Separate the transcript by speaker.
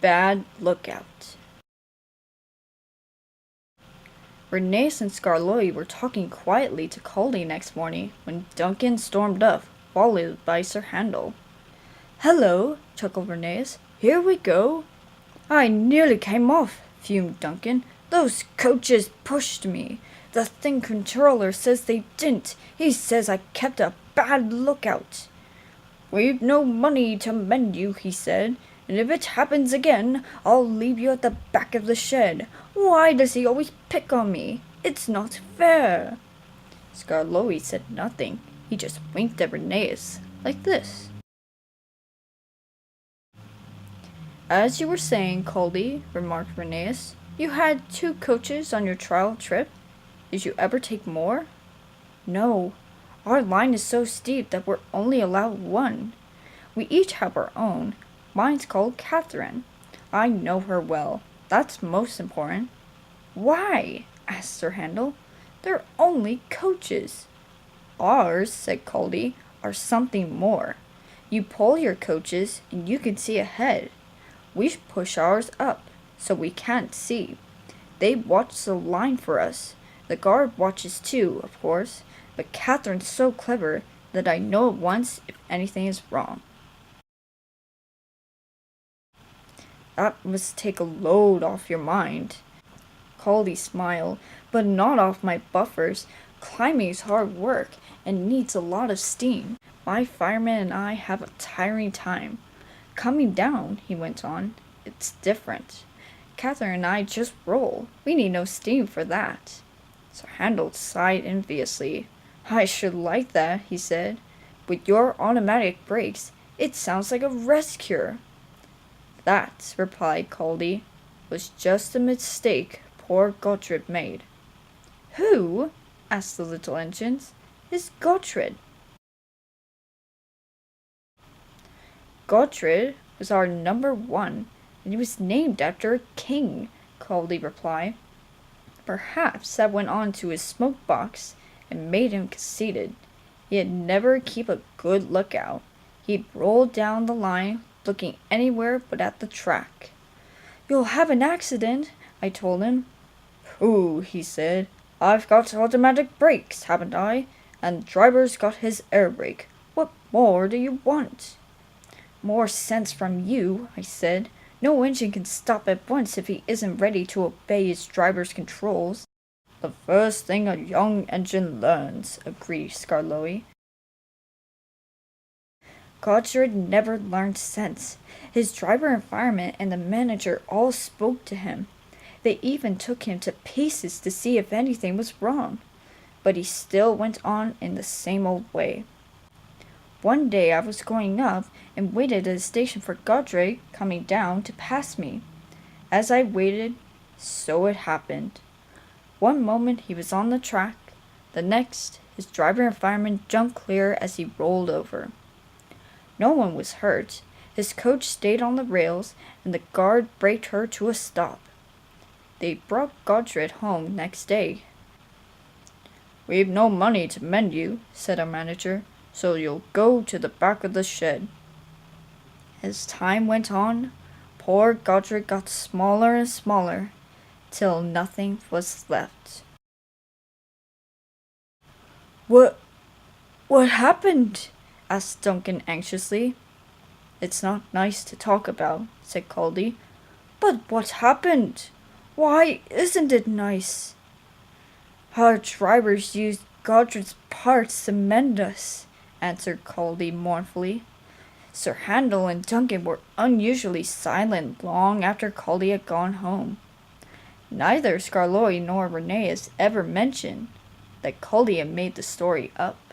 Speaker 1: bad lookout. Renes and Scarloy were talking quietly to Caldy next morning when Duncan stormed up, followed by Sir Handel. "Hello," chuckled Renes. "Here we go." "I nearly came off," fumed Duncan. "Those coaches pushed me. The thing controller says they didn't. He says I kept a bad lookout." "We've no money to mend you," he said, "and if it happens again, I'll leave you at the back of the shed. Why does he always pick on me? It's not fair." Scarloy said nothing. He just winked at Renes, like this. "As you were saying, Caldy," remarked Renes, "you had 2 coaches on your trial trip. Did you ever take more?" "No. Our line is so steep that we're only allowed 1. We each have our own. Mine's called Catherine. I know her well. That's most important." "Why?" asked Sir Handel. "They're only coaches." "Ours," said Caldy, "are something more. You pull your coaches and you can see ahead. We push ours up, so we can't see. They watch the line for us. The guard watches too, of course, but Catherine's so clever that I know at once if anything is wrong." "That must take a load off your mind." Caldy smiled. "But not off my buffers. Climbing is hard work and needs a lot of steam. My fireman and I have a tiring time. Coming down," he went on, "it's different. Catherine and I just roll. We need no steam for that." Sir Handel sighed enviously. "I should like that," he said. "With your automatic brakes, it sounds like a rest cure." "That," replied Caldy, "was just a mistake poor Gottfried made." "Who?" asked the little engines. "Is Gottfried?" "Gottfried was our number 1, and he was named after a king," Caldy replied. "Perhaps that went on to his smoke box and made him conceited. He'd never keep a good lookout. He'd roll down the line, looking anywhere but at the track. 'You'll have an accident,' I told him. 'Pooh,' he said. 'I've got automatic brakes, haven't I? And the driver's got his air brake. What more do you want?' 'More sense from you,' I said. 'No engine can stop at once if he isn't ready to obey his driver's controls.' 'The first thing a young engine learns,' agreed Scarloy. Gottfried never learned sense. His driver and fireman and the manager all spoke to him. They even took him to pieces to see if anything was wrong. But he still went on in the same old way. One day I was going up and waited at the station for Gottfried coming down to pass me. As I waited, so it happened. One moment he was on the track, the next his driver and fireman jumped clear as he rolled over. No one was hurt. His coach stayed on the rails, and the guard braked her to a stop. They brought Gottfried home next day. "We've no money to mend you," said our manager, "so you'll go to the back of the shed." As time went on, poor Gottfried got smaller and smaller, till nothing was left. What happened?" asked Duncan anxiously. "It's not nice to talk about," said Caldy. "But what happened? Why isn't it nice?" "Our drivers used Gottfried's parts to mend us," answered Caldy mournfully. Sir Handel and Duncan were unusually silent long after Caldy had gone home. Neither Scarloy nor Renes ever mentioned that Caldy had made the story up.